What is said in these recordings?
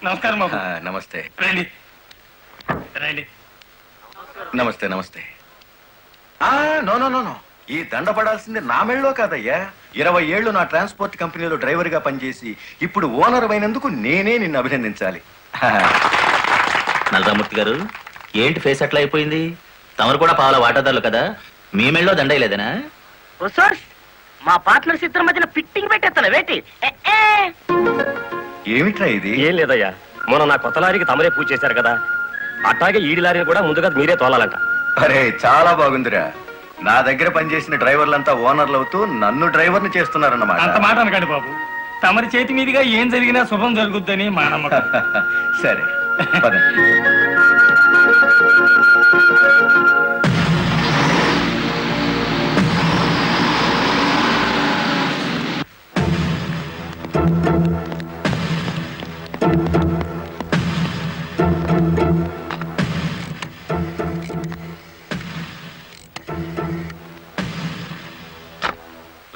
నమస్కారం బాబు. నమస్తే. రండి రండి. నమస్తే నమస్తే. నో నో నో నో, ఈ దండ పడాల్సింది నా మెళ్ళలో కాదయ్యా. 20 ఏళ్లు నా ట్రాన్స్పోర్ట్ కంపెనీలో డ్రైవర్ గా పనిచేసి ఇప్పుడు ఓనర్ అయినందుకు నేనే నిన్ను అభినందించాలి. నల్లరామూర్తి గారు, ఏంటి ఫేస్ అట్లా అయిపోయింది? తమరు కూడా పావుల వాటాదారులు కదా, మీ మెళ్ళలో దండయలేదనా? మా పార్ట్నర్స్ ఇద్దరి మధ్యన ఫిట్టింగ్ పెట్టేస్తాను వేటి. ఏమిట్రా ఇది? ఏం లేదయ్యా, మొన్న నా కొత్త లారీకి తమరే పూజ చేశారు కదా, అట్లాగే ఈడి లారీని కూడా ముందుగా మీరే తోలాలంట. అరే చాలా బాగుందిరా. నా దగ్గర పనిచేసిన డ్రైవర్లంతా ఓనర్లు అవుతూ నన్ను డ్రైవర్ని చేస్తున్నారన్నమాట. అంత మాట అనకండి బాబు. తమరి చేతి మీదుగా ఏం జరిగినా శుభం జరుగుద్దని మా నమ్మకం. సరే పదండి.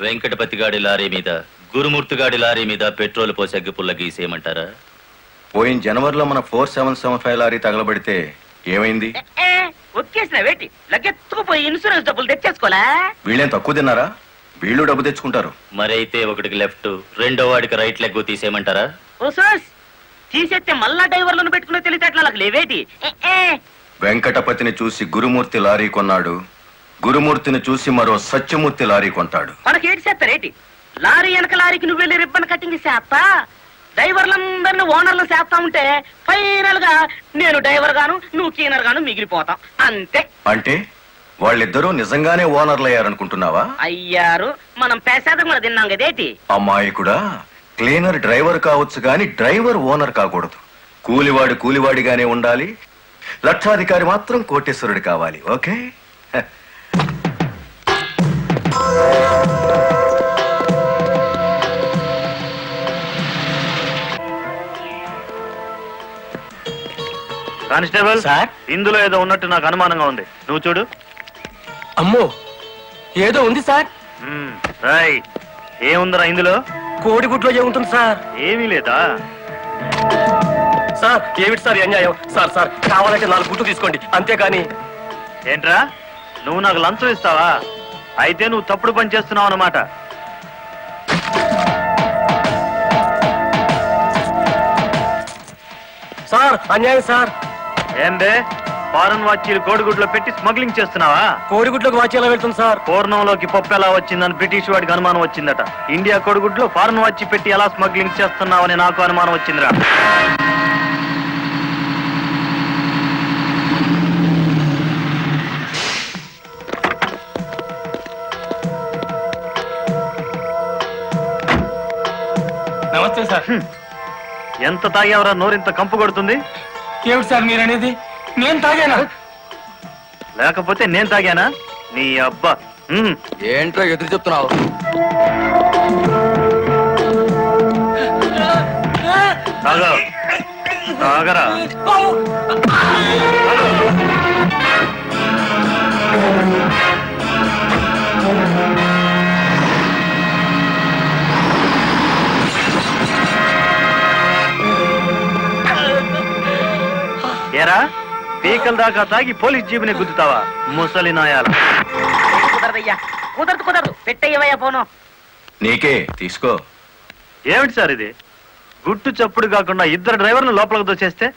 వెంకటపతి గాడి లారీ మీద, గురుమూర్తి గాడి లారీ మీద పెట్రోల్ పోసి అగ్గిపుల్ల గీసేయమంటారా? పోయిన జనవరిలో మన 4775 లారీ తగలబడితే ఏమైంది? ఒక్కేసిన వేటి లగ్గెత్తుకుపోయి ఇన్సూరెన్స్ డబ్బులు తెచ్చేసుకోలే. వీళ్ళేం తక్కువ తిన్నారా? వీళ్ళు డబ్బు తెచ్చుకుంటారు. మరైతే ఒకటికి లెఫ్ట్, రెండో వాడికి రైట్ లెగ్ తీసేయమంటారా? ఓ సోస్, తీసేస్తే మళ్ళా డ్రైవర్లను పెట్టుకునే తెలియటట్లా నాకు లేవేటి. వెంకటపతిని చూసి గురుమూర్తి లారీ కొన్నాడు, గురుమూర్తిని చూసి మరో సత్యమూర్తి లారీ కొంటాడు. మనకేటి చేస్తారేటి? లారీ వెనక లారీకి నువ్వు వెళ్ళి రిబ్బన్ కటింగ్ చేస్తా, డ్రైవర్లందరినీ ఓనర్లు చేస్తా ఉంటే ఫైనల్ గా నేను డ్రైవర్ గాను నువ్వు క్లీనర్ గాను మిగిలిపోతాం అంతే. అంటే వాళ్ళిద్దరూ నిజంగానే ఓనర్లు అయ్యారనుకుంటున్నావా? అయ్యారు, మనం పేసాదం కూడా తిన్నాం కదేటి. అమ్మాయి కూడా క్లీనర్ డ్రైవర్ కావచ్చు గాని డ్రైవర్ ఓనర్ కాకూడదు. కూలివాడు కూలివాడిగానే ఉండాలి, లక్షాధికారి మాత్రం కోటేశ్వరుడు కావాలి. ఓకే? కానిస్టేబుల్ సార్, ఇందులో ఏదో ఉన్నట్టు నాకు అనుమానంగా ఉంది, నువ్వు చూడు. అమ్మో, ఏదో ఉంది సార్. ఏముందిరా ఇందులో? కోడిగుడ్లో ఏముంటుంది సార్? ఏమీ లేదా? సార్ ఏమిటి సార్ అన్యాయం? సార్ సార్ కావాలంటే 4 గుడ్లు తీసుకోండి, అంతేకాని. ఏంట్రా, నువ్వు నాకు లంచం ఇస్తావా? అయితే నువ్వు తప్పుడు పని చేస్తున్నావు అన్నమాట. సార్ అన్యాయం సార్. ఏందే, ఫారెన్ వాచీలు కోడిగుడ్లో పెట్టి స్మగ్లింగ్ చేస్తున్నావా? కోడిగుడ్లోకి వాచి ఎలా వెళ్తుంది సార్? పూర్ణంలోకి పప్పు ఎలా వచ్చిందని బ్రిటిష్ వాడికి అనుమానం వచ్చిందట. ఇండియా కోడిగుడ్లో ఫారెన్ వాచి పెట్టి ఎలా స్మగ్లింగ్ చేస్తున్నావని నాకు అనుమానం వచ్చిందిరా. నమస్తే సార్. ఎంత తాగేవరా నోరింత కంపు కొడుతుంది? ఏమిటి సార్ మీరు అనేది? నేను తాగానా? లేకపోతే నేను తాగానా? నీ అబ్బా. ఏంట్రా ఎదురు చెప్తున్నావు? తాగరా. ఏరా, పీకల దాకా తాగి పోలీస్ జీబుని గుద్దుతావా ముసలి నాయాల? కుదరదయ్యా, కుదరదు పెట్టయ్యవయ్యా పోను. నీకే తీసుకో. ఏమిటి సార్ ఇది? గుట్టు చప్పుడు కాకుండా ఇద్దరు డ్రైవర్లు లోపలికి దోచేస్తే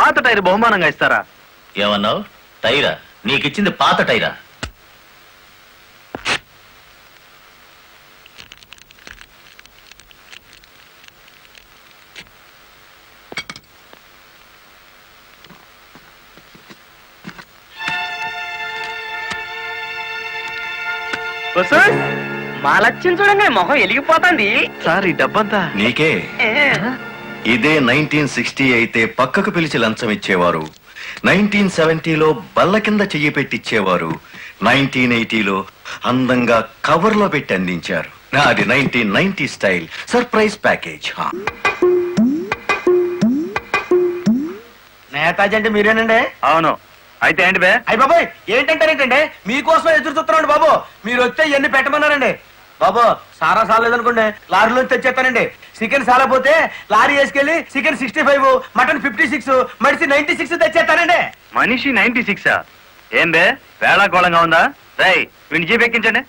పాత టైర్ బహుమానంగా ఇస్తారా? ఏమన్నావు? టైరా? నీకిచ్చింది పాత టైరా? మా లక్ష్యం చూడంగా మొహం వెలిగిపోతుంది. సార్ ఈ డబ్బంతా నీకే. ఇదే 1960 అయితే పక్కకు పిలిచి లంచం ఇచ్చేవారు, 1970లో బల్ల కింద చెయ్యి పెట్టిచ్చేవారు, 1980లో అందంగా కవర్లో పెట్టి అందించారు. నాది 1990 స్టైల్ సర్ప్రైజ్ ప్యాకేజ్. నేతాజీ అంటే మీరేనండి? అవును. అయితే ఏంటి బే? అయ్య బాబాయ్, ఏంటంటారేంటండి? మీకోసం ఎదురు చూస్తున్నాండి బాబు. మీరు వస్తే ఇవన్నీ పెట్టమన్నారండి. బాబు సారా సాలేదనుకోండి లారీలో తెచ్చేస్తానండి. చికెన్ సాలపోతే లారీ వేసుకెళ్లి చికెన్ 65, మటన్ 56, మడిసి 96 తెచ్చేస్తానండి. మనిషి 96 ఏం బే వేళాకోళంగా ఉందా? రై వీడిని జీప్ ఎక్కించండి.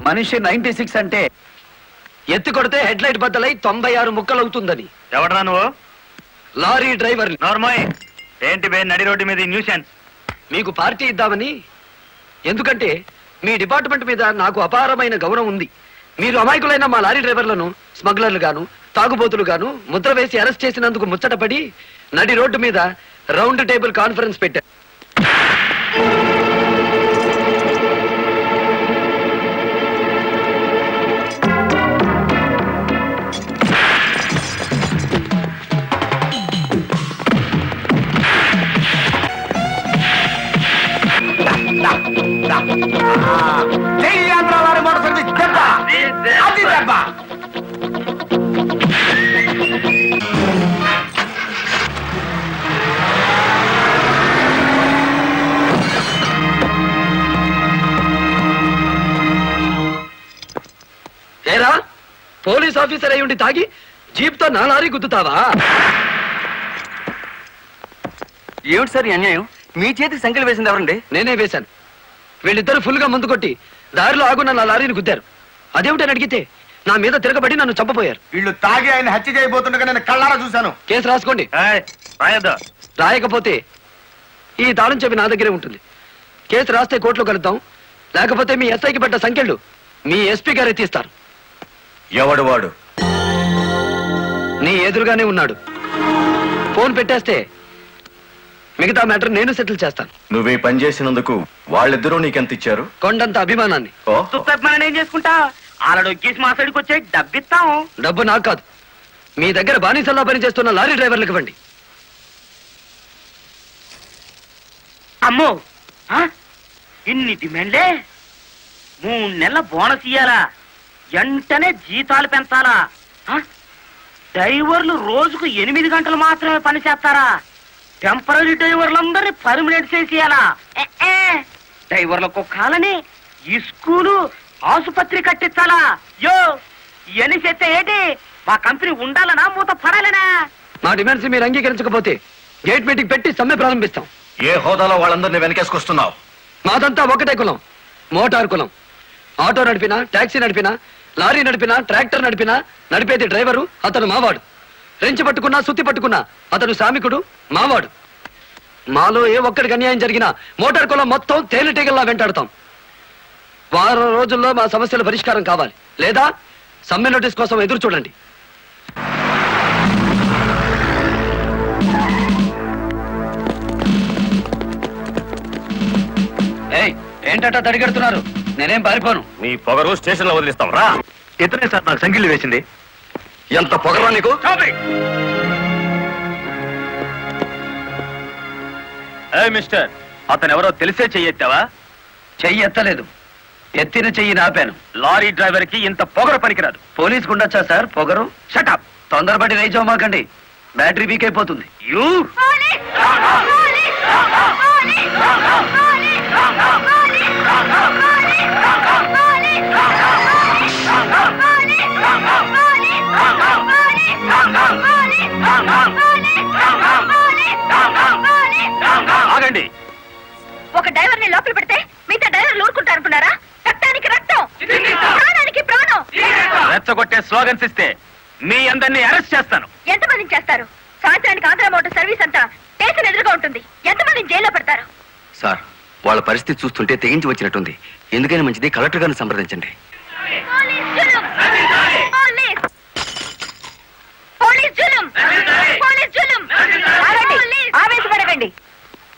మనిషి 96 అంటే ఎత్తి కొడితే హెడ్ లైట్ బద్దలై 96 ముక్కలవుతుందని. ఎవడరా నువ్వు? Lorry driver. నార్మల్ ఏంటి బే నడి రోడ్డు మీద న్యూసెన్స్? మీకు పార్టీ ఇద్దామని. ఎందుకంటే మీ డిపార్ట్మెంట్ మీద నాకు అపారమైన గౌరవం ఉంది. మీరు అమాయకులైన మా లారీ డ్రైవర్లను స్మగ్లర్లు గాను తాగుబోతులు గాను ముద్ర వేసి అరెస్ట్ చేసినందుకు ముచ్చటపడి నడి రోడ్డు మీద రౌండ్ టేబుల్ కాన్ఫరెన్స్ పెట్టారు. ఏరా పోలీస్ ఆఫీసర్ అయి ఉండి తాగి జీప్ తో నా లారీ గుద్దుతావా? ఏమిటి సార్ ఈ అన్యాయం? మీ చేతికి సంఖ్యలు వేసింది ఎవరండి? నేనే వేశాను. వీళ్ళిద్దరు ఫుల్ గా ముందు కొట్టి దారిలో ఆగున్న నా లారీని గుద్దారు. అదేమిటని అడిగితే నా మీద తిరగబడి నన్ను చంపపోయారు. వీళ్ళు తాగి ఆయన హత్య చేయబోతుండగా నేను కళ్ళారా చూశాను. కేసు రాసుకోండి. రాయద్దా? రాయకపోతే ఈ తాళం చెవి నా దగ్గరే ఉంటుంది. కేసు రాస్తే కోర్టులో కలుద్దాం, లేకపోతే మీ ఎస్ఐకి పడ్డ సంఖ్యలు మీ ఎస్పీ గారే తీస్తారు. ఎవడు వాడు? నీ ఎదురుగానే ఉన్నాడు. ఫోన్ పెట్టేస్తే మిగతా మ్యాటర్ నేను సెటిల్ చేస్తాను. నువ్వే పని చేసినందుకు వాళ్ళిద్దరూ నీకెంత ఇచ్చారు? కొండంత అభిమానాన్ని. మనం ఏం చేసుకుంటా ఆలడొక్కేసి మా సైడ్కి వచ్చే డబ్బిస్తాం. డబ్బు నాకు కాదు, మీ దగ్గర బానిసల్లా పనిచేస్తున్న లారీ డ్రైవర్లకు ఇవ్వండి. అమ్మో ఆ? ఇన్ని డిమాండ్లే? 3 నెలల బోనస్ ఇయ్యాలా? వెంటనే జీతాలు పెంచాలా? ఆ? డ్రైవర్లు రోజుకు 8 గంటలు మాత్రమే పని చేస్తారా? టెంపరీ డ్రైవర్లందరినీ పర్మనెంట్ చేసేయాలా? డ్రైవర్లకు కాలని ఈ స్కూలు ఆసుపత్రి కట్టించాలా? యో ఇవన్నీ చేస్తే ఏంటి? మా కంపెనీ ఉండాలనా మూత పడాలనా? మా డిమాండ్స్ మీరు అంగీకరించకపోతే గేట్ మీటింగ్ పెట్టి సమ్మె ప్రారంభిస్తాం. ఏ హోదాలో వాళ్ళందరినీ వెనకేసుకొస్తున్నావు? మాదంతా ఒకటే కులం, మోటార్ కులం. ఆటో నడిపినా, టాక్సీ నడిపినా, లారీ నడిపినా, ట్రాక్టర్ నడిపినా నడిపేది డ్రైవరు, అతను మావాడు. రెంచి పట్టుకున్నా, సుత్తి పట్టుకున్నా అతను శ్రామికుడు, మావాడు. మాలో ఏ ఒక్కడికి అన్యాయం జరిగినా మోటార్ కులం మొత్తం తేలిటీగల్లా వెంటాడుతాం. వారం రోజుల్లో మా సమస్యల పరిష్కారం కావాలి, లేదా సమ్మె నోటీస్ కోసం ఎదురు చూడండి. ఏంటట తడిగడుతున్నారు? నేనేం పారిపోను. నీ పొగరు స్టేషన్ లో వదిలిస్తాం రా. ఇతనే సార్ నాకు సంఖ్యలు వేసింది. ఎంత పొగరా నీకు? మిస్టర్, అతను ఎవరో తెలిసే చెయ్యెత్తావా? చెయ్యి ఎత్తలేదు, ఎత్తిన చెయ్యి నాపాను. లారీ డ్రైవర్ కి ఇంత పొగరు పనికిరాదు. పోలీస్ కుండొచ్చా సార్ పొగరు? షటప్. తొందరపడి రైజోమాకండి, బ్యాటరీ వీక్ అయిపోతుంది. యూ ఆగండి. ఒక డ్రైవర్ ని లోపల పెడితే మిగతా డ్రైవర్లు ఊరుకుంటారు అనుకున్నారా? రక్తానికి రక్తం, ప్రాణానికి ప్రాణం. రెచ్చగొట్టే స్లోగన్స్ ఇస్తే మీ అందరినీ అరెస్ట్ చేస్తాను. ఎంతమందిని చేస్తారు? సాయంత్రానికి ఆంధ్ర మోటార్ సర్వీస్ అంతా స్టేషన్ ఎదురుగా ఉంటుంది. ఎంతమందిని జైల్లో పెడతారు? సార్ వాళ్ళ పరిస్థితి చూస్తుంటే తెగించి వచ్చినట్టుంది. ఎందుకైనా మంచిది కలెక్టర్ గారిని సంప్రదించండి.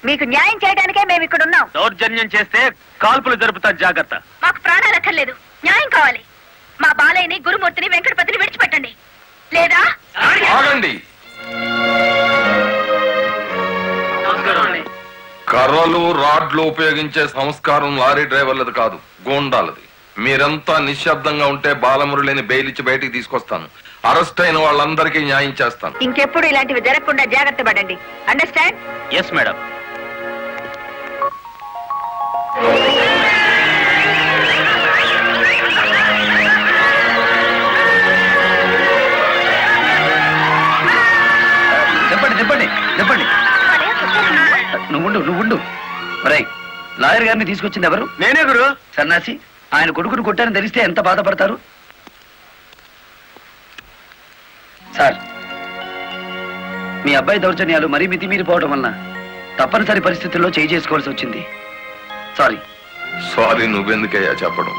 మీకు న్యాయం చేయడానికే మేము ఇక్కడ ఉన్నాం. దౌర్జన్యం చేస్తే కాల్పులు జరుపుతా జాగ్రత్త. మాకు ప్రాణాలు అక్కర్లేదు, న్యాయం కావాలి. మా బాలయ్యని, గురుమూర్తిని, వెంకటపతిని విడిచిపెట్టండి. లేదా ఆగండి. కర్రలు రాడ్లు ఉపయోగించే సంస్కారం లారీ డ్రైవర్లది కాదు, గూండాలది. మీరంతా నిశ్శబ్దంగా ఉంటే బాలమురళిని బెయిల్ ఇచ్చి బయటికి తీసుకొస్తాను. అరెస్ట్ అయిన వాళ్ళందరికీ న్యాయం చేస్తాను. ఇంకెప్పుడు ఇలాంటివి జరగకుండా జాగ్రత్త పడండి. అండర్స్టాండ్? Yes madam. చెప్పండి చెప్పండి చెప్పండి. నువ్వుండు రేయ్, లాయర్ గారిని తీసుకొచ్చింది ఎవరు? నేనే గురు. సన్నాసి, ఆయన కొడుకును కొట్టారని తెలిస్తే ఎంత బాధపడతారు? సార్, మీ అబ్బాయి దౌర్జన్యాలు మరీ మితిమీరిపోవడం వలన తప్పనిసరి పరిస్థితుల్లో చేయి చేసుకోవాల్సి వచ్చింది. సారీ. సారీ నువ్వెందుకయ్యా చెప్పడం?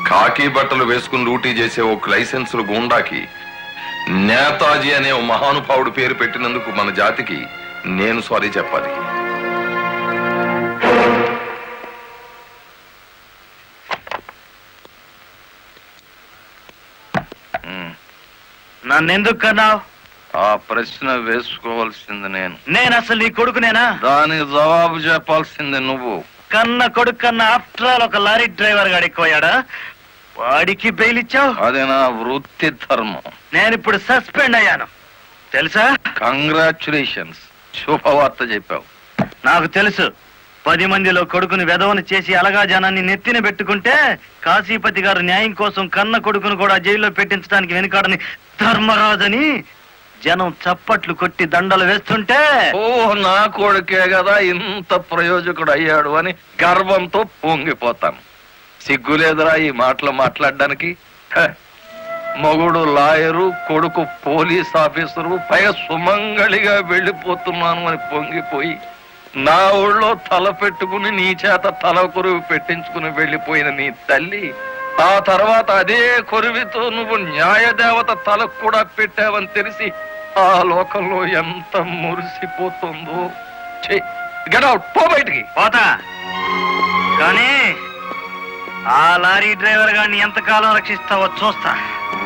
కాకి బట్టలు వేసుకుని డ్యూటీ చేసే ఒక లైసెన్సులు గూండాకి నేతాజీ అనే ఓ మహానుభావుడు పేరు పెట్టినందుకు మన జాతికి నేను సారీ చెప్పాలి. నన్నెందుకు కన్నావు? ఆ ప్రశ్న వేసుకోవాల్సింది నేను అసలు నీ కొడుకునేనా? దానికి జవాబు చెప్పాల్సింది నువ్వు. కన్న కొడుకు కన్నా ఆఫ్టర్ ఆల్ ఒక లారీ డ్రైవర్ గాడు ఎక్కువయ్యాడా? వాడికి బెయిల్ ఇచ్చావు? అది నా వృత్తి ధర్మం. నేను ఇప్పుడు సస్పెండ్ అయ్యాను తెలుసా? కంగ్రాచులేషన్స్, శుభవార్త చెప్పావు. నాకు తెలుసు. 10 మందిలో కొడుకుని వెధవను చేసి అలగా జనాన్ని నెత్తిన పెట్టుకుంటే కాశీపతి గారు న్యాయం కోసం కన్న కొడుకును కూడా జైల్లో పెట్టించడానికి వెనుకాడని ధర్మరాజని జనం చప్పట్లు కొట్టి దండలు వేస్తుంటే, ఓ నా కొడుకే కదా ఇంత ప్రయోజకుడు అయ్యాడు అని గర్వంతో పొంగిపోతాను. సిగ్గులేదురా ఈ మాటలు మాట్లాడడానికి? మొగుడు లాయరు, కొడుకు పోలీస్ ఆఫీసరు, పైగా సుమంగళిగా వెళ్ళిపోతున్నాను అని పొంగిపోయి నా ఊళ్ళో తల పెట్టుకుని నీ చేత తల కొరువు పెట్టించుకుని వెళ్ళిపోయిన నీ తల్లి ఆ తర్వాత అదే కొరువితో నువ్వు న్యాయదేవత తలకు కూడా పెట్టావని తెలిసి ఆ లోకంలో ఎంత మురిసిపోతుందో. గెట్ అవుట్, పో బయటికి. పోతా. కానీ ఆ లారీ డ్రైవర్ గారిని ఎంతకాలం రక్షిస్తావో చూస్తా.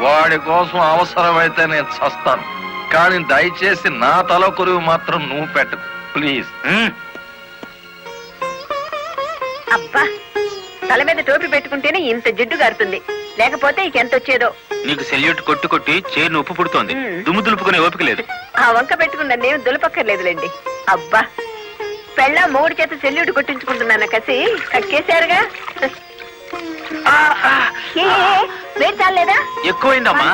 వాడి కోసం అవసరమైతే నేను చస్తాను, కానీ దయచేసి నా తల కొరువు మాత్రం నువ్వు పెట్టకు ప్లీజ్. అబ్బా, తల మీద టోపీ పెట్టుకుంటేనే ఇంత జిడ్డు గారుతుంది, లేకపోతే ఇకెంత వచ్చేదో. నీకు సెల్యూట్ కొట్టు కొట్టి చేరు ఉప్పు పుడుతోంది. దుమ్ము దులుపుకునే ఓపిక లేదు. ఆ వంక పెట్టుకున్న నేను దులపక్కర్లేదులేండి. అబ్బా, పెళ్ళ మూడు చేత సెల్యూట్ కొట్టించుకుంటున్నాను కసి కక్కేశారుగా. వేడి చాలేదా? ఎక్కువైందమ్మా.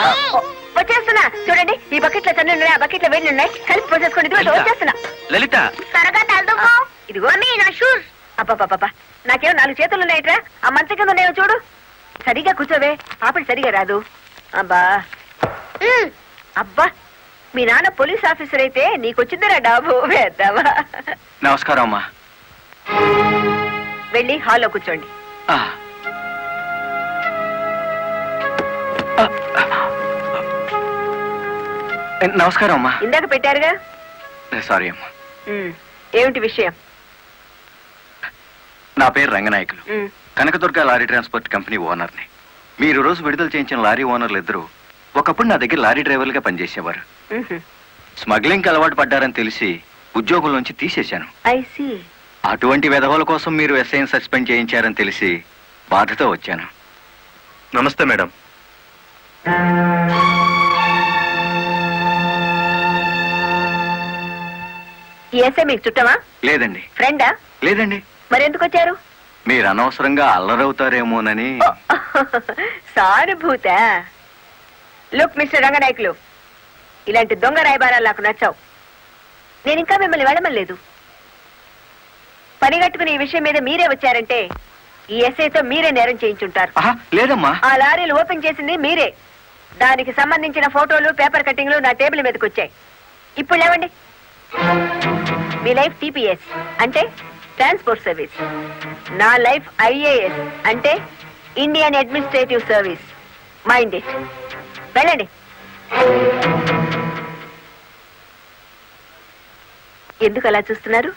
వచ్చేస్తున్నా చూడండి. ఈ బకెట్ లో తన్ను ఉన్నాయి, ఆ బకెట్ లో వేడి ఉన్నాయి. కలిపి పోసేసుకోండి. ఇదిగో వచ్చేస్తున్నా. లలిత, త్వరగా తలదుకో. ఇదిగో నా షూస్. అబ్బాబాబా, నాకేమో 4 చేతులు ఉన్నాయట్రా. ఆ మంచం కింద నేను చూడు. సరిగా కూర్చోవే, పాపడి సరిగా రాదు. అబ్బా అబ్బా, మీ నాన్న పోలీస్ ఆఫీసర్ అయితే నీకొచ్చిందిరా డాబు. వేద్దామా? నమస్కారం అమ్మా. వెళ్ళి హాల్లో కూర్చోండి. నమస్కారం అమ్మా. ఇందాక పెట్టారుగా. సారీ అమ్మా. ఏమిటి విషయం? నా పేరు రంగనాయకులు, ఉమ్, కనకదుర్గ లారీ ట్రాన్స్పోర్ట్ కంపెనీ ఓనర్ని. మీరు రోజు విడుదల చేయించిన లారీ ఓనర్లు ఇద్దరు ఒకప్పుడు నా దగ్గర లారీ డ్రైవర్లుగా పనిచేసేవారు. ఉహు. స్మగ్లింగ్కి అలవాటు పడ్డారని తెలిసి ఉద్యోగం నుంచి తీసేశాను. I see. అటువంటి వెధవల కోసం మీరు ఎస్ఐని సస్పెండ్ చేయించారని తెలిసి బాధతో వచ్చాను. నమస్తే మేడం. ఈ ఎస్ఐ మీకు చుట్టమా? లేదండి. ఫ్రెండా? లేదండి. మరెందుకు వచ్చారు? మీరు అనవసరంగా అల్లరవుతారేమోనని. సానుభూత. లుక్ మిస్టర్ రంగనాయకులు, ఇలాంటి దొంగ రాయబారాలు నాకు నచ్చావు. నేను ఇంకా మిమ్మల్ని వెళ్ళమలేదు. పని కట్టుకుని ఈ విషయం మీద మీరే వచ్చారంటే ఈ ఎస్ఐతో మీరే నేరం చేయించుంటారు. లేదమ్మా. ఆ లారీలు ఓపెన్ చేసింది మీరే. దానికి సంబంధించిన ఫోటోలు, పేపర్ కట్టింగ్లు నా టేబుల్ మీదకి వచ్చాయి. ఇప్పుడు లేవండి. మీ లైఫ్ టీపీఎస్ అంటే ట్రాన్స్పోర్ట్ సర్వీస్, నా లైఫ్ ఐఏఎస్ అంటే Indian administrative service. Mind it. వెళ్ళండి. ఎందుకు అలా చూస్తున్నారు?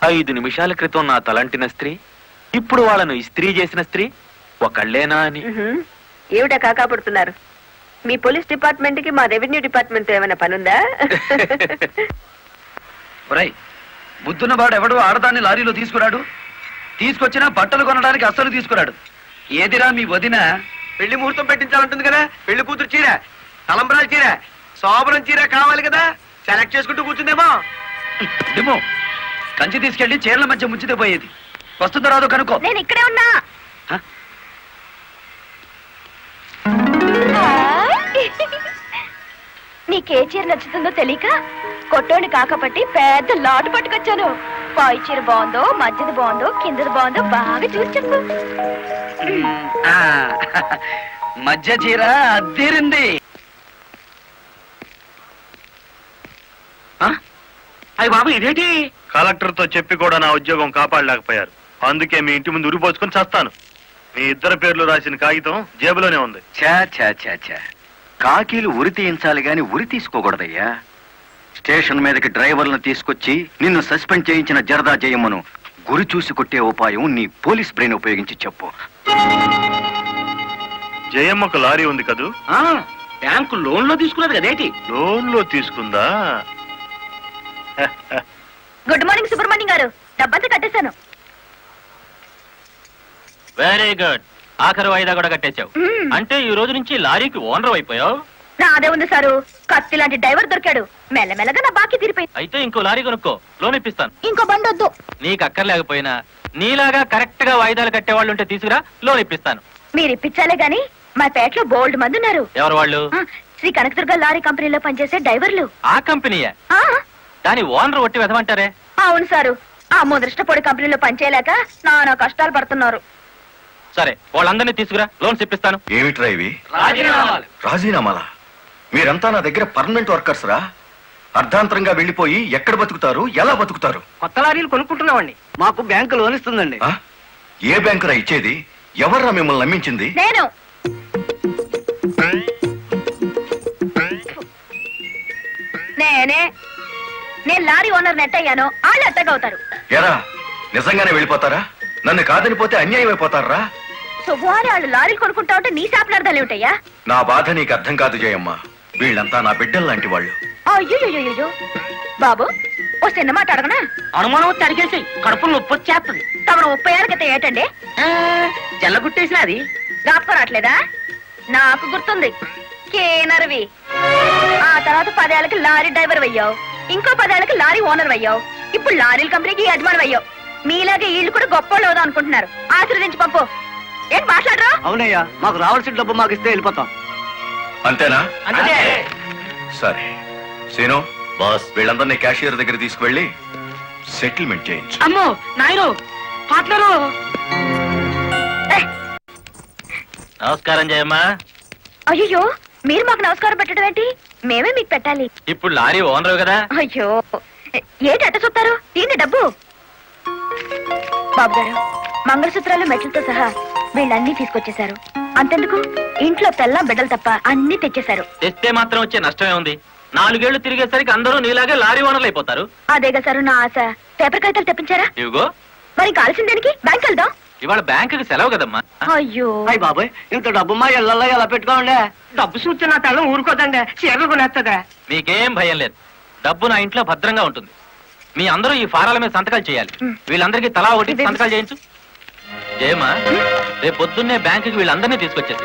5 నిమిషాల క్రితం నా తలంటిన స్త్రీ ఇప్పుడు వాళ్ళను ఇస్త్రీ చేసిన స్త్రీ ఒకళ్ళేనా అని. ఏమిటా కాకా పడుతున్నారు? మీ పోలీస్ డిపార్ట్మెంట్ కి మా రెవెన్యూ డిపార్ట్మెంట్ ఏమైనా పనుందా? ఒరేయ్, బుద్ధున్నవాడు ఎవడు ఆడదాన్ని లారీలో తీసుకురాడు? తీసుకొచ్చినా బట్టలు కొనడానికి అస్సలు తీసుకురాడు. ఏదిరా మీ వదిన? పెళ్లి ముహూర్తం పెట్టించాలంటుంది కదా, పెళ్లి కూతురు చీర, తలంబరాల చీర, శోభనం చీర కావాలి కదా, సెలెక్ట్ చేసుకుంటూ కూర్చుందేమో. ఏమో కంచి తీసుకెళ్లి చీరల మధ్య ముంచితే పోయేది. వస్తుందో రాదో కనుక్కో. నేను ఇక్కడే ఉన్నా. హ? నీకే చీర నచ్చుతుందో తెలియక కొట్టోని కాకపట్టి పెద్ద లాటు పట్టుకొచ్చాను. పై చీర బాగుందో, మధ్యది బాగుందో, కిందది బాగుందో బాగా చూసి చెప్పు. ఆ, మధ్య చీర అద్దీరింది. అయ్యి బాబు ఇదేంటి? కలెక్టర్ తో చెప్పి కూడా నా ఉద్యోగం కాపాడలేకపోయారు. అందుకే మీ ఇంటి ముందు ఉరిపోసుకొని చస్తాను. మీ ఇద్దరు పేర్లు రాసిన కాగితం జేబులోనే ఉంది. ఛా ఛా ఛా ఛా, కాకీలు ఉరి తీయించాలి గాని ఉరి తీసుకోకూడదయ్యా. స్టేషన్ మీదకి డ్రైవర్లను తీసుకొచ్చి నిన్ను సస్పెండ్ చేయించిన జరదా జయమ్మను గురి చూసి కొట్టే ఉపాయం నీ పోలీస్ బ్రెయిన్ ఉపయోగించి చెప్పు. జయమ్మకు లారీ ఉంది కదూ? బ్యాంకు లోన్ లో తీసుకున్నది కదేంటి? లోన్ లో తీసుకుందా? గుడ్ మార్నింగ్ సుబ్రహ్మణ్యం గారు, డబ్బంతా కట్టేశాను. Very good. ఆఖరి వాయిదా కూడా కట్టేశావు. అంటే ఈ రోజు నుంచి లారీకి ఓనర్ అయిపోయావు. నాదే ఉంది సారు, కత్తి లాంటి డ్రైవర్ దొరికాడు. మెల్లమెల్లగా నా బాకీ తీరిపోయింది. అయితే ఇంకో లారీ కొనుక్కో, లోన్ ఇప్పిస్తాను. ఇంకో బండి వద్దు. నీకు అక్కర్లేకపోయినా నీలాగా కరెక్ట్ గా వాయిదాలు కట్టేవాళ్ళు ఉంటే తీసుకురా, లోన్ ఇప్పిస్తాను. మీరు ఇప్పించాలే గాని మా పేటలో బోల్డ్ మంది ఉన్నారు. ఎవరు వాళ్ళు? శ్రీ కనకదుర్గ లారీ కంపెనీలో పనిచేసే డ్రైవర్లు. ఆ కంపెనీయే? ఆ, దాని ఓనర్ ఒట్టి వెదమంటారే? అవును సారు, ఆ ముదృష్టపొడి కంపెనీలో పనిచేయలేక నానా కష్టాలు పడుతున్నారు. సరే, వాళ్ళందరినీ తీసుకురా, లోన్స్ ఇప్పిస్తాను. ఏమిట్రా ఇవి? రాజీనామాలా? మీరంతా నా దగ్గర పర్మనెంట్ వర్కర్స్ రా. అర్ధాంతరంగా వెళ్ళిపోయి ఎక్కడ బతుకుతారు, ఎలా బతుకుతారు? కొత్త లారీలు కొనుక్కుంటున్నామండి. మాకు బ్యాంకు లోన్ ఇస్తుందండి. ఆ? ఏ బ్యాంకురా ఇచ్చేది? ఎవర్రా మిమ్మల్ని నమ్మించింది? నేను నేను లారీ ఓనర్ నెట్ అయ్యాను, వాళ్ళు ఎత్తగవుతారు. ఎరా, నిజంగానే వెళ్ళిపోతారా? నన్ను కాదని పోతే అన్యాయం అయిపోతారా? శుభవారి వాళ్ళు లారీలు కొనుక్కుంటా ఉంటే నీ శాపలార్థాలు ఏమిటయ్యా? నా బాధ నీకు అర్థం కాదు జయమ్మ. వీళ్ళంతా నా బిడ్డలు లాంటి వాళ్ళు. అయ్యో బాబు, ఓ చిన్న మాట అడగనా? అనుమానం తరిగేసి కడుపులో నొప్పి వచ్చేస్తుంది. తమను 30 ఏళ్ళ క్రితం ఏటండి జల్లగుట్టేసిన అది జ్ఞాపకం రావట్లేదా? నాకు గుర్తుంది, కేనర్వి. ఆ తర్వాత 10 ఏళ్ళకి లారీ డ్రైవర్ అయ్యావు, ఇంకో 10 ఏళ్ళకి లారీ ఓనర్ అయ్యావు, ఇప్పుడు లారీల కంపెనీకి యజమాని అయ్యావు. మీలాగే వీళ్ళు కూడా గొప్ప అవుదాం అనుకుంటున్నారు. ఆశీర్వదించి పంపు. ఏంటి మాట్లాడరా? అవునయ్యా, మాకు రావాల్సిన డబ్బు మాకు ఇస్తే వెళ్ళిపోతాం. అంతేనా? అంతే. సరే సీను, బాస్, వీళ్ళందరినీ క్యాషియర్ దగ్గర తీసుకువెళ్ళి సెటిల్మెంట్ చేయించు. అమ్మో నాయను, పార్ట్నరు. నమస్కారం జయమ్మా. అయ్యో, మీరు మాకు నమస్కారం పెట్టడం ఏంటి? మేమే మీకు పెట్టాలి. ఇప్పుడు లారీ ఓనర్ కదా. అయ్యో, ఏంటి అట్ట చూస్తారు? తీయండి డబ్బు. బాబు గారు, మంగళసూత్రాలు మెట్లతో సహా వీళ్ళన్నీ తీసుకొచ్చేశారు. అంతెందుకు, ఇంట్లో తెల్లం బిడ్డలు తప్ప అన్ని తెచ్చేశారు. తెస్తే మాత్రం వచ్చే నష్టమే ఉంది. 4 ఏళ్లు తిరిగేసరికి అందరూ నీలాగే లారీ ఓనర్లు అయిపోతారు. అదేగా సారు నా ఆశ. పేపర్ కాగితాలు తెప్పించారా? ఇవిగో. మరి కాల్సిన దానికి బ్యాంక్ వెళ్దాం. ఇవాళ బ్యాంకుకి సెలవు కదమ్మా. అయ్యో, అయ్యి బాబాయ్, ఇంత డబ్బు మా ఇళ్ళల్లో ఎలా పెట్టుకోండి? డబ్బు చూస్తే నా తల్లం ఊరుకోదండి, చీరలు కొనేస్తుందా? మీకేం భయం లేదు. డబ్బు నా ఇంట్లో భద్రంగా ఉంటుంది. మీ అందరూ ఈ ఫారాల మీద సంతకాలు చేయాలి. వీళ్ళందరికీ తలా ఒకటి సంతకాలు చేయించు. జయమ్మా, రేపు పొద్దున్నే బ్యాంకుకి వీళ్ళందరినీ తీసుకొచ్చేసి.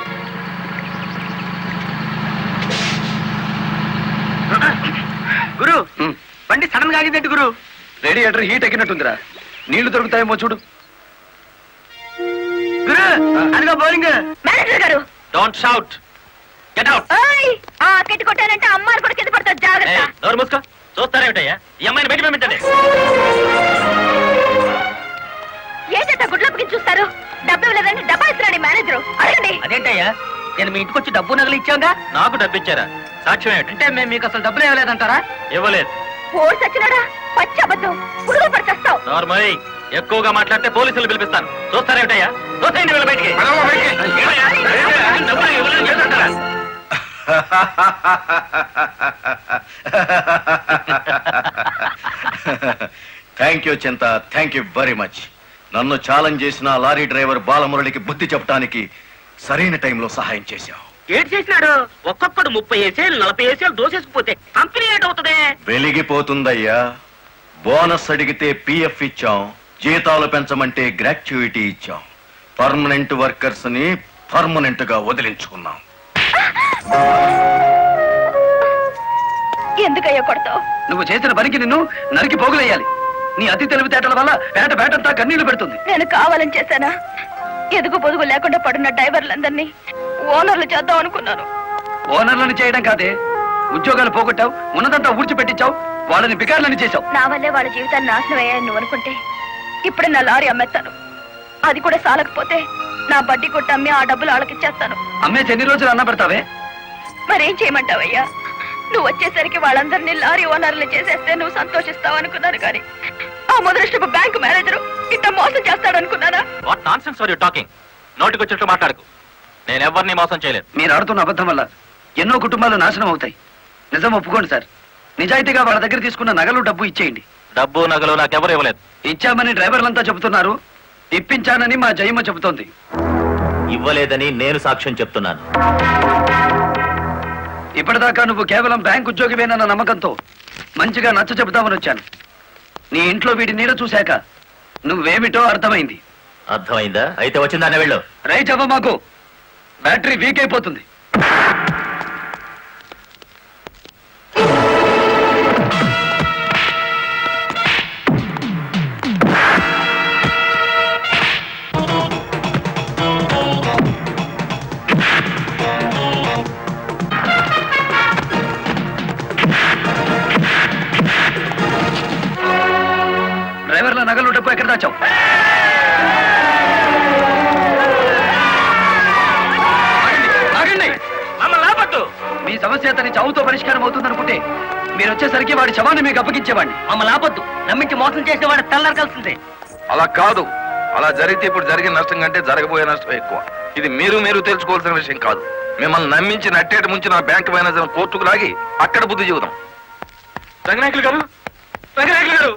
గురు, బండి సడన్ గా ఆగిందండి గురు. Radiator heat ఎక్కినట్టుందిరా. నీళ్లు దొరుకుతాయేమో చూడు. గురు, అదిగో బౌలింగ్. మేనేజర్ గారు, డోంట్ షౌట్, గెట్ అవుట్. ఓయ్, ఆ కెట్టి కొట్టానంటే అమ్మారు కూడా కింద పడతారు, జాగ్రత్త. నోరు మూసుకో. చూస్తారేమిటయ్యా, ఈ అమ్మాయిని బయట పంపించండి. ఏంటంటే గుడ్లప్పకి చూస్తారు? డబ్బు ఇవ్వలేదంటే డబ్బా ఇస్తున్నాడు మేనేజరు. అడగండి. అదేంటయ్యా, నేను మీ ఇంటికి వచ్చి డబ్బు నగలు ఇచ్చాగా? నాకు డబ్బు ఇచ్చారా? సాక్ష్యం ఏమిటి? అంటే మేము మీకు అసలు డబ్బులు ఇవ్వలేదంటారా? ఇవ్వలేదు. ఓడి సచ్చినాడా, పచ్చి అబద్ధం. పురుగు పడిచేస్తావు. నార్మల్ ఎక్కువగా మాట్లాడితే పోలీసులు పిలిపిస్తాను. చూస్తారేమిటయ్యా? చూస్తాయండి వీళ్ళ బయటికి. ఏమయ్యా? డబ్బులు ఇవ్వలేదు చేస్తుంటారా? థ్యాంక్ థ్యాంక్ యూ చింత, థ్యాంక్ యూ వెరీ మచ్. నన్ను ఛాలెంజ్ చేసిన లారీ డ్రైవర్ బాలమురళికి బుద్ధి చెప్పడానికి సరైన టైంలో సహాయం చేశావు. ఏడు చేసినాడు? ఒక్కొక్కడు 30 ఏసేలు 40 ఏసేలు దోసేసుకుపోతే కంపెనీ ఏటవుతుంది? వెలిగిపోతుందయ్యా. బోనస్ అడిగితే పిఎఫ్ ఇచ్చాం, జీతాలు పెంచమంటే గ్రాట్యుయిటీ ఇచ్చాం. పర్మనెంట్ వర్కర్స్ ని పర్మనెంట్ గా వదిలించుకున్నాం. ఎందుకయ్యా కొడతావు? నువ్వు చేసిన పనికి నిన్ను నరికి పోగులేయాలి. నీ అతి తెలివితేటల వల్ల బేటంతా కన్నీళ్లు పెడుతుంది. నేను కావాలని చేశానా? ఎదుగు పొదుగు లేకుండా పడున్న డ్రైవర్లందరినీ ఓనర్లు చేద్దాం అనుకున్నాను. ఓనర్లను చేయడం కాదే, ఉద్యోగాలు పోగొట్టావు, ఉన్నదంతా ఊడ్చిపెట్టించావు, వాళ్ళని బికార్లని చేశావు. నా వల్లే వాళ్ళ జీవితాన్ని నాశనం అయ్యాయని నువ్వు అనుకుంటే ఇప్పుడు నా లారీ అమ్మేస్తాను. అది కూడా సాలకపోతే నా బడ్డీ కొట్టి అమ్మి ఆ డబ్బులు వాళ్ళకి ఇచ్చేస్తాను. అమ్మేసి ఎన్ని రోజులు అన్న పెడతావే? మరేం చేయమంటావయ్యా? నువ్వు వచ్చేసరికి వాళ్ళందరినీ లారీ ఓనర్లు చేసేస్తే నువ్వు సంతోషిస్తావు అనుకున్నాను, కానీ ఆ మొదలష్టపు బ్యాంకు మేనేజరు ఇట్లా మోసం చేస్తాడనుకున్నానా? What nonsense are you talking? నోటికొచ్చినట్టు మాట్లాడకు. నేను ఎవరిని మోసం చేయలేదు. మీరు ఆడుతున్న అబద్ధం వల్ల ఎన్నో కుటుంబాలు నాశనం అవుతాయి. నిజం ఒప్పుకోండి సార్. నిజాయితీగా వాళ్ళ దగ్గర తీసుకున్న నగలు డబ్బు ఇచ్చేయండి. డబ్బు నగలు నాకెవరు ఇవ్వలేదు. ఇచ్చామని డ్రైవర్లంతా చెబుతున్నారు, ఇప్పించానని మా జయమ్మ చెబుతోంది. ఇవ్వలేదని నేను సాక్ష్యం చెప్తున్నాను. ఇప్పటిదాకా నువ్వు కేవలం బ్యాంక్ ఉద్యోగివేనన్న నమ్మకంతో మంచిగా నచ్చ చెబుతామని వచ్చాను. నీ ఇంట్లో వీడి నీడ చూశాక నువ్వేమిటో అర్థమైంది. అర్థమైందా? అయితే వచ్చిందానే వెళ్ళు. రైట్ అవ్వ, మాకు బ్యాటరీ వీక్ అయిపోతుంది. డ్రైవర్ల నగలు డబ్బు ఎక్కడ దాచావు? ఆగండి. మీ సమస్య అతని చావుతో పరిష్కారం అవుతుందనుకుంటే మీరు వచ్చేసరికి వాడి శవాన్ని మీకు అప్పగించేవాడిని. మమ్మల్ని ఆపొద్దు. నమ్మించి మోసం చేసే వాడు తెల్లారకాల్సిందే. అలా కాదు. అలా జరిగితే ఇప్పుడు జరిగిన నష్టం కంటే జరగబోయే నష్టం ఎక్కువ. ఇది మీరు తెలుసుకోవాల్సిన విషయం కాదు. మిమ్మల్ని నమ్మించి నట్టేట ముంచి నా బ్యాంక్ మేనేజర్ కోర్టుకు లాగి అక్కడ బుద్ధి చెబుదాం. రంగనాయకులు గారు, రంగనాయకులు గారు,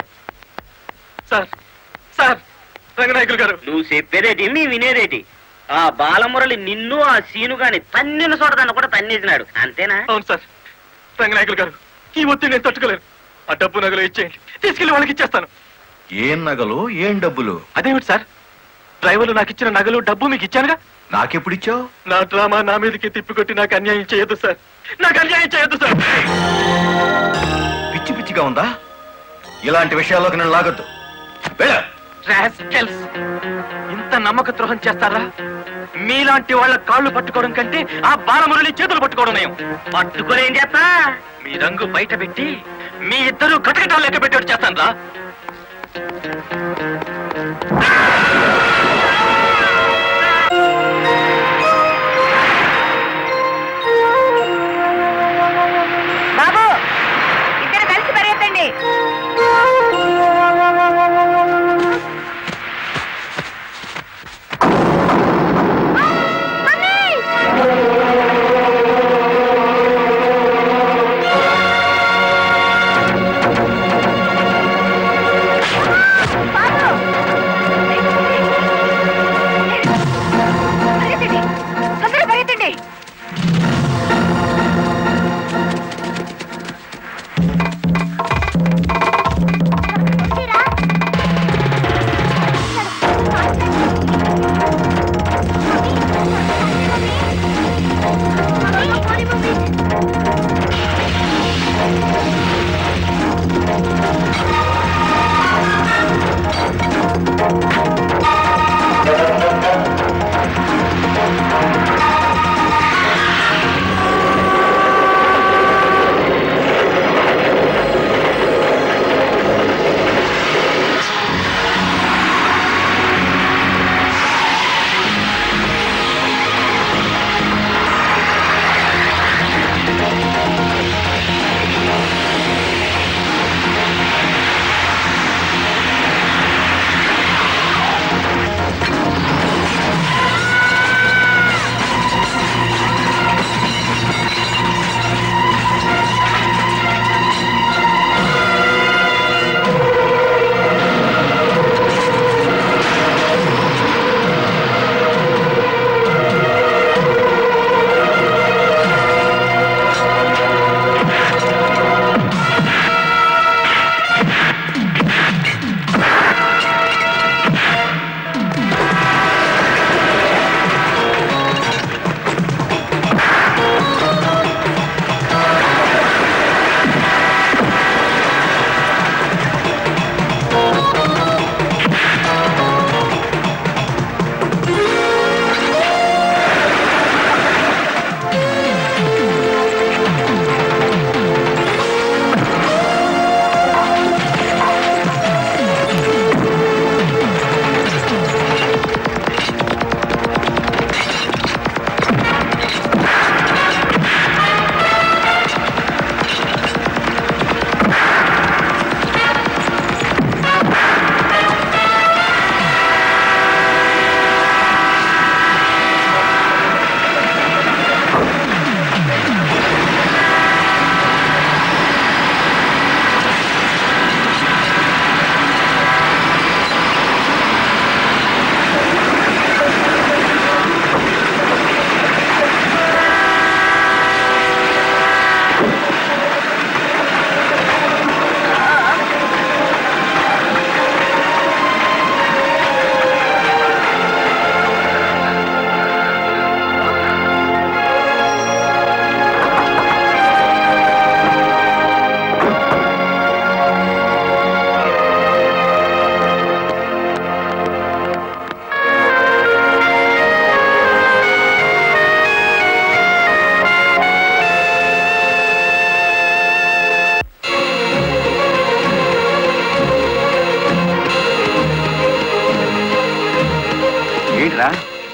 సార్ సార్, రంగనాయకులు గారు. నువ్వు చెప్పేదేటి, నీ వినేదేటి? ఆ బాలమురళి నిన్ను ఆ సీను గాని తన్నిన చోటదాన్ని కూడా తన్నేసినాడు, అంతేనా? అవును సార్. రంగనాయకులు గారు, ఈ ఒత్తిడి నేను తట్టుకోలేను. ఆ డబ్బు నగలు ఇచ్చేయండి, తీసుకెళ్లి వాళ్ళకి ఇచ్చేస్తాను. ఏం నగలు, ఏం డబ్బులు? అదేమిటి సార్, డ్రైవర్లు నాకు ఇచ్చిన నగలు డబ్బు మీకు ఇచ్చానుగా. నాకెప్పుడిచ్చావు? నా డ్రామా నా మీదకి తిప్పికొట్టి నాకు అన్యాయం చేయొద్దు సార్, నాకు అన్యాయం చేయొద్దు సార్. పిచ్చి పిచ్చిగా ఉందా? ఇలాంటి విషయాల్లోకి నేను లాగొద్దు. వెళ్ళ. రాస్కెల్స్! ఇంత నమ్మక ద్రోహం చేస్తారా? మీలాంటి వాళ్ళ కాళ్ళు పట్టుకోవడం కంటే ఆ బాలమురళి చేతులు పట్టుకోవడం నయం. పట్టుకొని ఏం చేస్తా? మీ రంగు బయట పెట్టి మీ ఇద్దరు కటకటాలు లెక్క పెట్టేట్టు చేస్తాను రా. బాబు, ఇద్దరు కలిసి పరిగెత్తండి. బాబు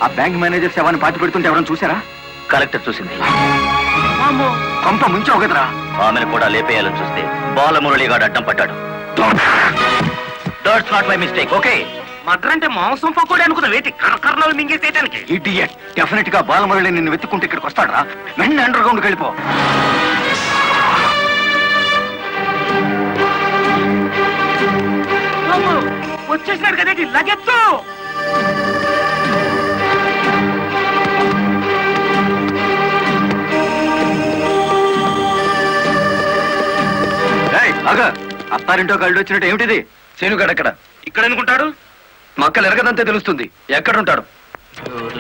ఆ బ్యాంక్ మేనేజర్ శవాన్ని పాతి పెడుతుంటే ఎవరైనా చూసారా? కలెక్టర్ చూసింది. కొంప ముంచావు కదరా. ఆమెను కూడా లేపేయాలని చూస్తే బాలమురళిగాడు అడ్డం పడ్డాడు. That's not my mistake. Okay, murder అంటే మాంసం పకోడీ అనుకున్న వేటి కర్రకర్రలు మింగేసేయటానికి. ఇడియట్, డెఫినెట్ గా బాలమురళి నిన్ను వెతుక్కుంటే ఇక్కడికి వస్తాడరా. వెంటనే అండర్ గ్రౌండ్కి వెళ్ళిపో. వచ్చేసినాడు కదేటి లగెత్తు. అత్తారింటో కళ్ళు వచ్చినట్టు ఏమిటిది? శేనుగాడు ఎక్కడ? ఇక్కడ అనుకుంటాడు. మక్కలు ఎరగదంతే తెలుస్తుంది. ఎక్కడుంటాడు?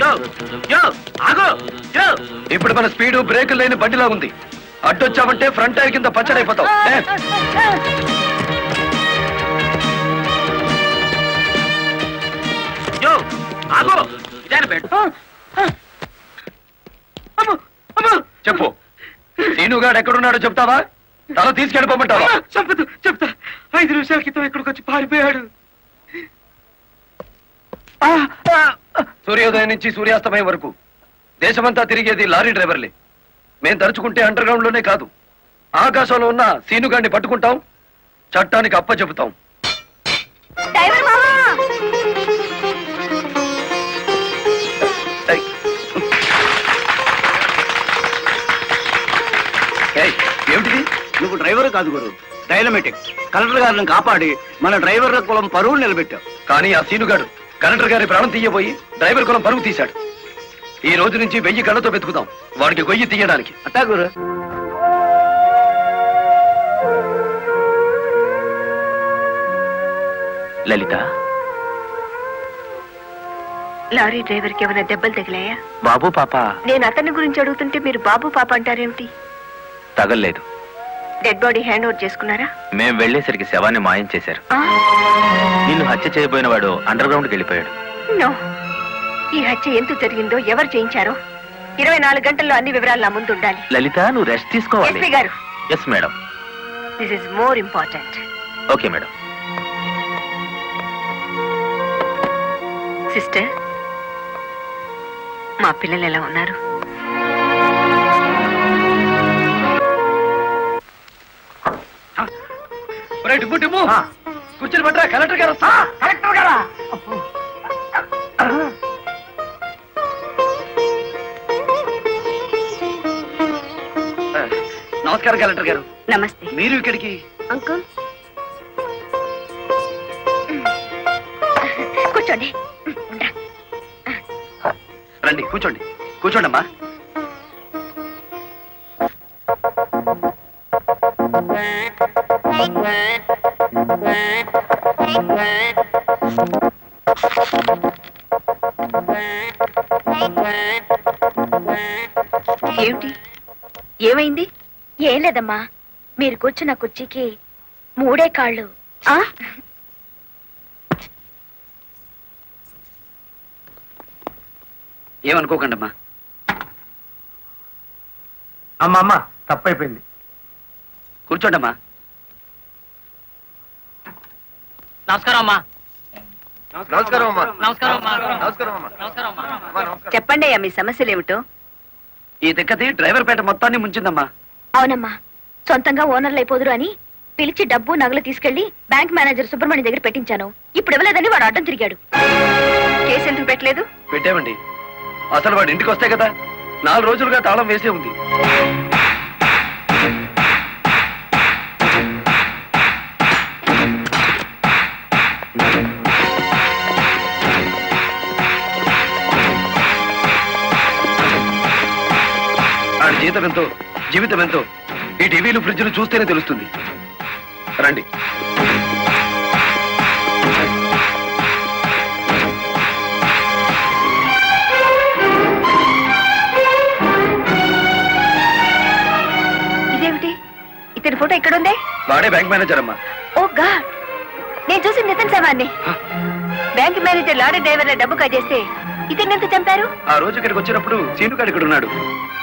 యో యో ఆగో యో. ఇప్పుడు మన స్పీడు బ్రేకులు లేని బండిలా ఉంది. అడ్డొచ్చావంటే ఫ్రంట్ టైర్ కింద పచ్చడైపోతావు. యో ఆగో, ఇదాని బెడ్. చెప్పు, శేనుగాడు ఎక్కడున్నాడో చెప్తావా? తల తీసుకెళ్ళిపోమంటావా? చంపదు, చెప్తా. 5 నిమిషాల క్రితం ఇక్కడికి వచ్చి పారిపోయాడు. సూర్యోదయం నుంచి సూర్యాస్తమయం వరకు దేశమంతా తిరిగేది లారీ డ్రైవర్లే. మేం తలుచుకుంటే అండర్ గ్రౌండ్ లోనే కాదు, ఆకాశంలో ఉన్న సీనుగాడిని పట్టుకుంటాం, చట్టానికి అప్ప చెబుతాం. ఏమిటిది? నువ్వు డ్రైవర్ కాదు గురు, డైనమెటిక్. కలెక్టర్ గారిని కాపాడి మన డ్రైవర్ల కులం పరువు నిలబెట్టావు. కానీ ఆ సీనుగాడు కలెక్టర్ గారి ప్రాణం తీయబోయి డ్రైవర్ కులం పరుగు తీశాడు. ఈ రోజు నుంచి 1000 కళ్ళతో వెతుకుదాం వాడికి గొయ్యి తీయడానికి. అట్టా గురు. లలిత, లారీ డ్రైవర్ కి ఏమైనా దెబ్బలు తగిలాయా? బాబు పాప. నేను అతని గురించి అడుగుతుంటే మీరు బాబు పాప అంటారేమిటి? తగల్లేదు. డెడ్ బాడీ హ్యాండ్ ఓవర్ చేసుకున్నారా? మేం వెళ్లేసరికి శవాన్ని మాయం చేశారు. నిన్ను హత్య చేయబోయిన వాడు అండర్ గ్రౌండ్కి వెళ్ళిపోయాడు. నో, ఈ హత్య ఎందుకు జరిగిందో, ఎవరు చేయించారో 24 గంటల్లో అన్ని వివరాలు నా ముందు ఉండాలి. లలిత, నువ్వు రెస్ట్ తీసుకోవాలి. ఎస్పీ గారు. Yes madam. This is more important. Okay madam. Sister, మా పిల్లలు ఎలా ఉన్నారు? కూర్చొని పట్టరా, కలెక్టర్ గారు వస్తా. కలెక్టర్ గారా? నమస్కారం కలెక్టర్ గారు. నమస్తే. మీరు ఇక్కడికి? అంకుల్ కూర్చోండి. రండి, కూర్చోండి. కూర్చోండి అమ్మా. ఏమిటి, ఏమైంది? ఏం లేదమ్మా, మీరు కూర్చున్న కుర్చీకి 3 కాళ్ళు. ఏమనుకోకండి అమ్మా. అమ్మా తప్పైపోయింది. కూర్చోండి అమ్మా. నమస్కారం అమ్మా. నమస్కారం అమ్మా. నమస్కారం అమ్మా. నమస్కారం అమ్మా. నమస్కారం అమ్మా. చెప్పండి అయ్యా, మీ సమస్యలు ఏమిటో. ఈ దిక్కది డ్రైవర్ పేట మొత్తాన్ని ముంచిందమ్మా. అవునమ్మా, సొంతంగా ఓనర్లు అయిపోదురు అని పిలిచి డబ్బు నగలు తీసుకెళ్లి బ్యాంక్ మేనేజర్ సుబ్రహ్మణ్యం దగ్గర పెట్టించాను. ఇప్పుడు ఇవ్వలేదని వాడు అడ్డం తిరిగాడు. కేసు ఎందుకు పెట్టలేదు? పెట్టామండి. అసలు వాడు ఇంటికి వస్తే కదా, 4 రోజులుగా తాళం వేసే ఉంది. ఆడి జీతం ఎంతో, జీవితం ఎంతో ఈ టీవీలు ఫ్రిడ్జ్లు చూస్తేనే తెలుస్తుంది. రండి. ఇదేమిటి, ఇతని ఫోటో ఇక్కడ ఉందే? వాడే బ్యాంక్ మేనేజర్ అమ్మా. ఓ గాడ్, నేను చూసి నితిన్ శవాన్ని. బ్యాంక్ మేనేజర్ లారీ డ్రైవర్ల డబ్బు కాజేస్తే ఇతన్ని ఎంత చంపారు? ఆ రోజు ఇక్కడికి వచ్చినప్పుడు సీనుగాడు ఇక్కడ ఉన్నాడు.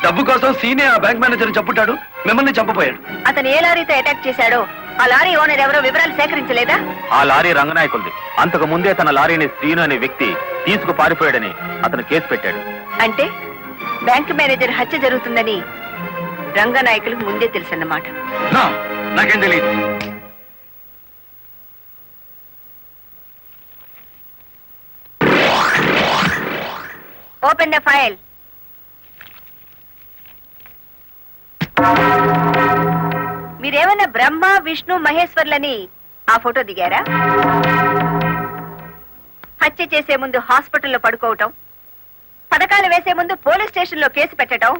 డబ్బు కోసం సీనే ఆ బ్యాంక్ మేనేజర్ చంపుతాడు, మిమ్మల్ని చంపపోయాడు. అతను ఏ లారీతో అటాక్ చేశాడో ఆ లారీ ఓనర్ ఎవరో వివరాలు సేకరించలేదా? ఆ లారీ రంగనాయకులది. అంతకు ముందే తన లారీని శ్రీను అనే వ్యక్తి తీసుకు పారిపోయాడని అతను కేసు పెట్టాడు. అంటే బ్యాంక్ మేనేజర్ హత్య జరుగుతుందని రంగనాయకులకు ముందే తెలుసన్నమాట. నాకేం తెలియదు. Open the file. మీరేమన్నా బ్రహ్మ విష్ణు మహేశ్వర్లని ఆ ఫోటో దిగారా? హత్య చేసే ముందు హాస్పిటల్లో పడుకోవటం, పథకాలు వేసే ముందు పోలీస్ స్టేషన్ లో కేసు పెట్టడం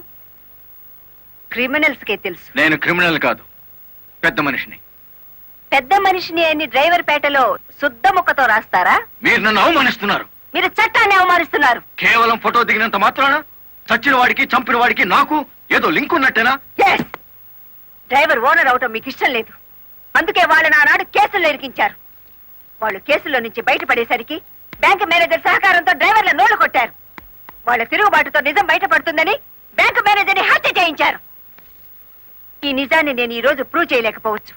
క్రిమినల్స్ కే తెలుసు. నేను క్రిమినల్ కాదు, పెద్ద మనిషిని. పెద్ద మనిషిని అని డ్రైవర్ పేటలో శుద్ధ ముక్కతో రాస్తారా? మీరు నన్ను అవమానిస్తున్నారు. మీరు చట్టాన్ని అవమానిస్తున్నారు. కేవలం ఫోటో దిగినంత మాత్రాన చచ్చిన వాడికి చంపిన వాడికి నాకు ఏదో లింక్ ఉన్నట్టేనా? Yes! డ్రైవర్ ఓనర్ అవటం మీకు ఇష్టం లేదు. అందుకే వాళ్ళని ఆనాడు కేసుల్లో ఇరికించారు. వాళ్ళు కేసుల్లో నుంచి బయటపడేసరికి బ్యాంక్ మేనేజర్ సహకారంతో డ్రైవర్ల నోళ్లు కొట్టారు. వాళ్ళ తిరుగుబాటుతో నిజం బయటపడుతుందని బ్యాంక్ మేనేజర్ని హత్య చేయించారు. ఈ నిజాన్ని నేను ఈ రోజు ప్రూవ్ చేయలేకపోవచ్చు.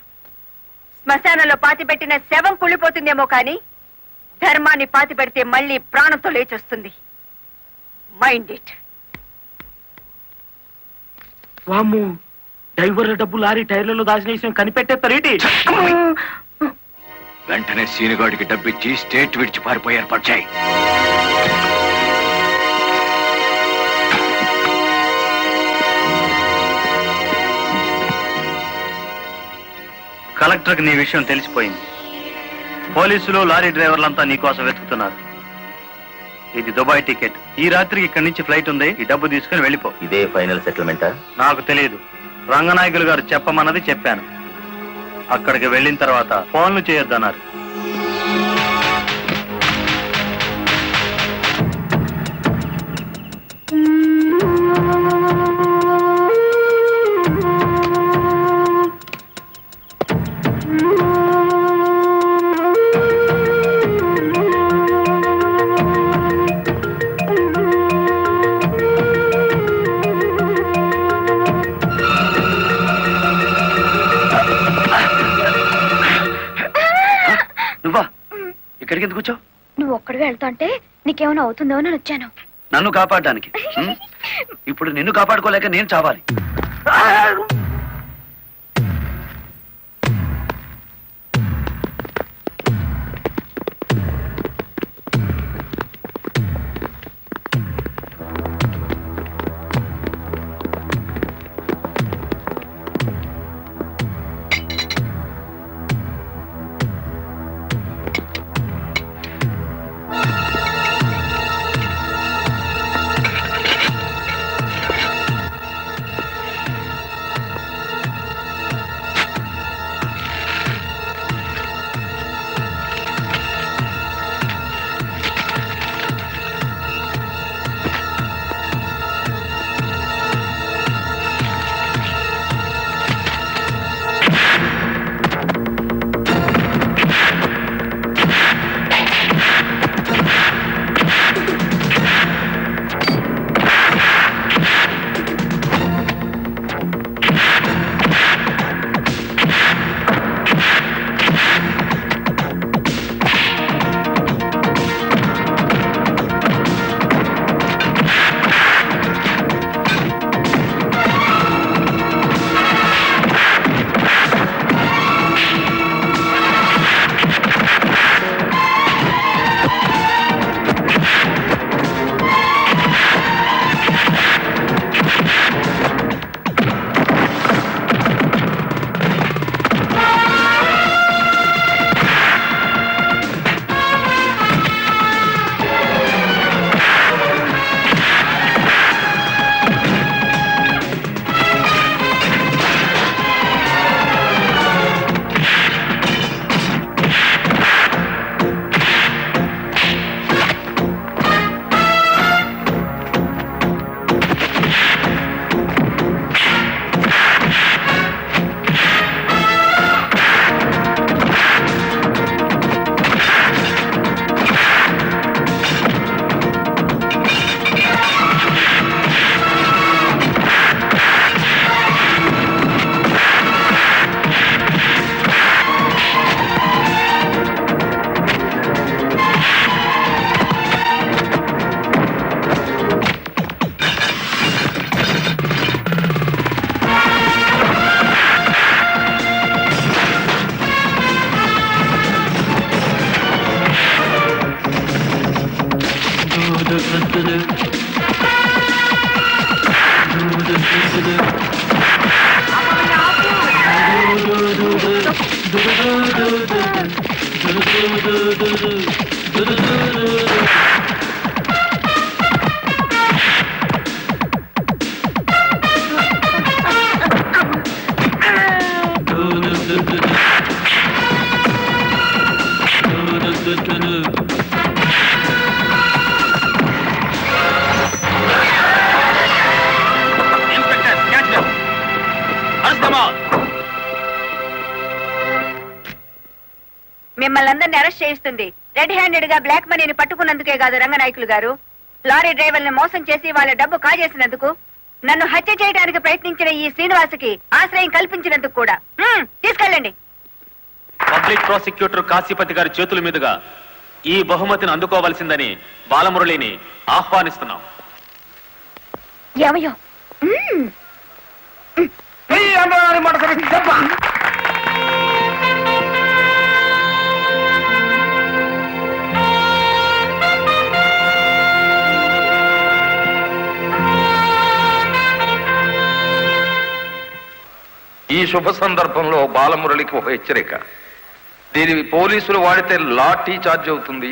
శ్మశానంలో పాతిపెట్టిన శవం కుళ్ళిపోతుందేమో కానీ ధర్మాన్ని పాతిపెడితే మళ్ళీ ప్రాణంతో లేచొస్తుంది. Mind it. వామ్ము, డ్రైవర్ల డబ్బు లారీ టైర్లలో దాచిన విషయం కనిపెట్టేస్తారేంటి? వెంటనే సీనుగాడికి డబ్బిచ్చి స్టేట్ విడిచి పారిపోయి ఏర్పాటు చేయి. కలెక్టర్కి నీ విషయం తెలిసిపోయింది. పోలీసులు లారీ డ్రైవర్లంతా నీకోసం వెతుకుతున్నారు. ఇది దుబాయ్ టికెట్. ఈ రాత్రికి ఇక్కడి నుంచి ఫ్లైట్ ఉంది. ఈ డబ్బు తీసుకుని వెళ్ళిపో. ఇదే ఫైనల్ సెటిల్మెంటా? నాకు తెలియదు. రంగనాయకులు గారు చెప్పమన్నది చెప్పాను. అక్కడికి వెళ్ళిన తర్వాత ఫోన్లు చేయొద్దన్నారు. నువ్వా ఇక్కడికి ఎందుకు వచ్చావు? నువ్వు ఒక్కడిగా వెళ్తాంటే నీకేమైనా అవుతుందో అని వచ్చాను. నన్ను కాపాడడానికి. ఇప్పుడు నిన్ను కాపాడుకోలేక నేను చావాలి. మిమ్మల్ని అందరినీ అరెస్ట్ చేయిస్తుంది రెడ్ హ్యాండెడ్ గా బ్లాక్ మనీని పట్టుకున్నందుకే కాదు రంగనాయకులు గారు, లారీ డ్రైవర్లను మోసం చేసి వాళ్ళ డబ్బు కాజేసినందుకు, నన్ను హత్య చేయడానికి ప్రయత్నించిన ఈ శ్రీనివాసుకి ఆశ్రయం కల్పించినందుకు కూడా. తీసుకెళ్ళండి. పబ్లిక్ ప్రాసిక్యూటర్ కాశీపతి గారి చేతుల మీదుగా ఈ బహుమతిని అందుకోవలసిందని బాలమురళిని ఆహ్వానిస్తున్నాం. ఏమయ్యో ఈ శుభ సందర్భంలో బాలమురళికి ఒక హెచ్చరిక. దీనిని పోలీసులు వాడితే లాఠీ ఛార్జ్ అవుతుంది,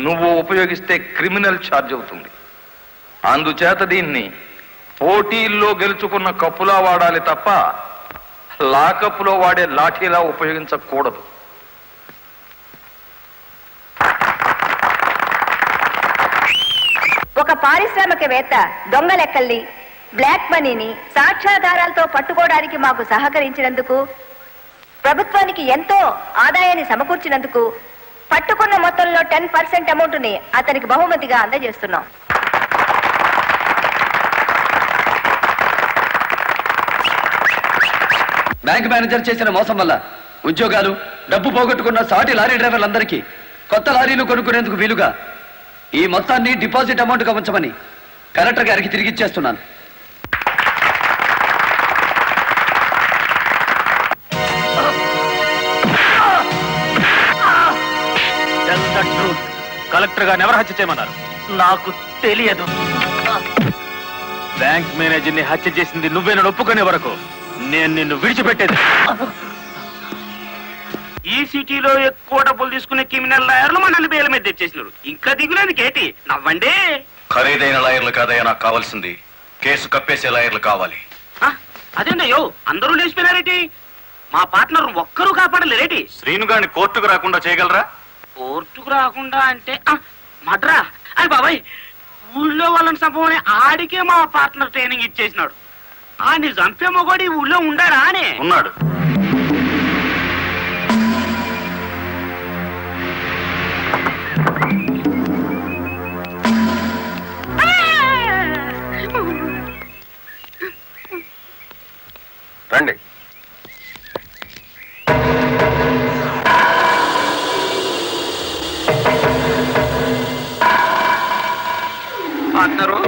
నువ్వు ఉపయోగిస్తే క్రిమినల్ ఛార్జ్ అవుతుంది. అందుచేత దీన్ని పోటీల్లో గెలుచుకున్న కప్పులా వాడాలి తప్ప లాకప్పులో వాడే లాఠీలా ఉపయోగించకూడదు. ఒక పారిశ్రామికవేత్త దొంగ లెక్కల్ని, బ్లాక్ మనీని సాక్ష్యాధారాలతో పట్టుకోవడానికి మాకు సహకరించినందుకు, ప్రభుత్వానికి ఎంతో ఆదాయాన్ని సమకూర్చినందుకు పట్టుకున్న మొత్తంలో 10% అమౌంట్ ని అతనికి బహుమతిగా అందజేస్తున్నాం. బ్యాంక్ మేనేజర్ చేసిన మోసం వల్ల ఉద్యోగాలు, డబ్బు పోగొట్టుకున్న సాటి లారీ డ్రైవర్లందరికీ కొత్త లారీలు కొనుక్కునేందుకు వీలుగా ఈ మొత్తాన్ని డిపాజిట్ అమౌంట్గా ఉంచమని కలెక్టర్ గారికి తిరిగిచ్చేస్తున్నాను. కలెక్టర్ గారిని ఎవరు హత్య చేయమన్నారు? నాకు తెలియదు. బ్యాంక్ మేనేజర్ ని హత్య చేసింది నువ్వేనని ఒప్పుకునే వరకు నేను నిన్ను విడిచిపెట్టేది. ఈ సిటీలో ఎక్కువ డబ్బులు తీసుకునే క్రిమినల్ లాయర్లు మనల్ని బేల మీద తెచ్చేసినారు. ఇంకా దిగులేదు కేటి, నవ్వండి. ఖరీదైన లాయర్లు కాదయ్యా నాకు కావాల్సింది, కేసు కప్పేసే లాయర్లు కావాలి. అదేంటయ్యో అందరూ లేచిపోయినారేటి? మా పార్ట్నర్ ఒక్కరూ కాపాడలేరేటి? శ్రీను గారిని కోర్టుకు రాకుండా చేయగలరా? కోర్టుకు రాకుండా అంటే మడ్రా అని బాబాయ్, ఊళ్ళో వాళ్ళని చంపమని ఆడికే మా పార్ట్నర్ ట్రైనింగ్ ఇచ్చేసినాడు. ఆని చంపే మొగోడి ఊళ్ళో ఉండారా అని? ఉన్నాడు. రండి. పార్ట్నరు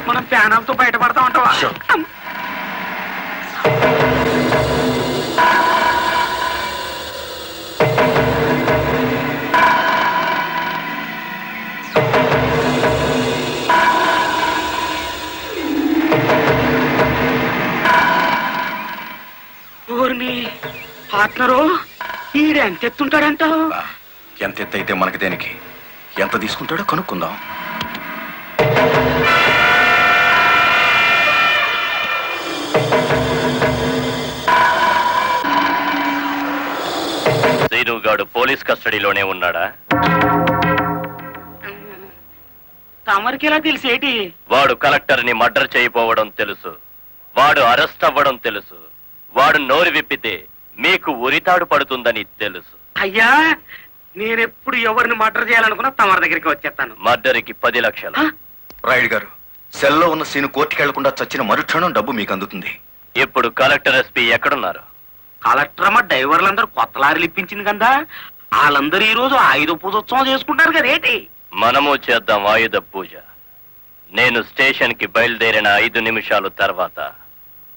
మనం ప్యానల్తో బయటపడతా ఉంటావా? పార్ట్నరు ఈడెంత ఎత్తుంటాడంటావు? ఎంత ఎత్తైతే మనకి దేనికి, ఎంత తీసుకుంటాడో కనుక్కుందాం. శ్రీనుగాడు పోలీస్ కస్టడీలోనే ఉన్నాడా? తమరికి ఎలా తెలిసేటి? వాడు కలెక్టర్ ని మర్డర్ చేయబోవడం తెలుసు, వాడు అరెస్ట్ అవ్వడం తెలుసు, వాడు నోరు విప్పితే మీకు ఉరితాడు పడుతుందని తెలుసు. అయ్యా, నేనెప్పుడు ఎవరిని మర్డర్ చేయాలనుకున్నా తమరి దగ్గరికి వచ్చేస్తాను. మర్డర్కి 10 లక్షలు. రాయుడు గారు, సెల్లో ఉన్న సీను కోర్టుకి వెళ్లకుండా చచ్చిన మరుక్షణం డబ్బు మీకు అందుతుంది. ఇప్పుడు కలెక్టర్ ఎస్పీ ఎక్కడున్నారు? కలెక్టర్ అమ్మ డ్రైవర్లందరూ కొత్త లారీలు ఇప్పించింది కదా, వాళ్ళందరూ ఈ రోజు ఆయుధ పూజోత్సవం చేసుకుంటారు కదేటి? మనము చేద్దాం ఆయుధ పూజ. నేను స్టేషన్ కి బయలుదేరిన 5 నిమిషాల తర్వాత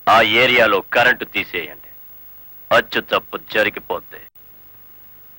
ఆ ఏరియాలో కరెంటు తీసేయండి. అచ్చు తప్పు జరిగిపోద్ది.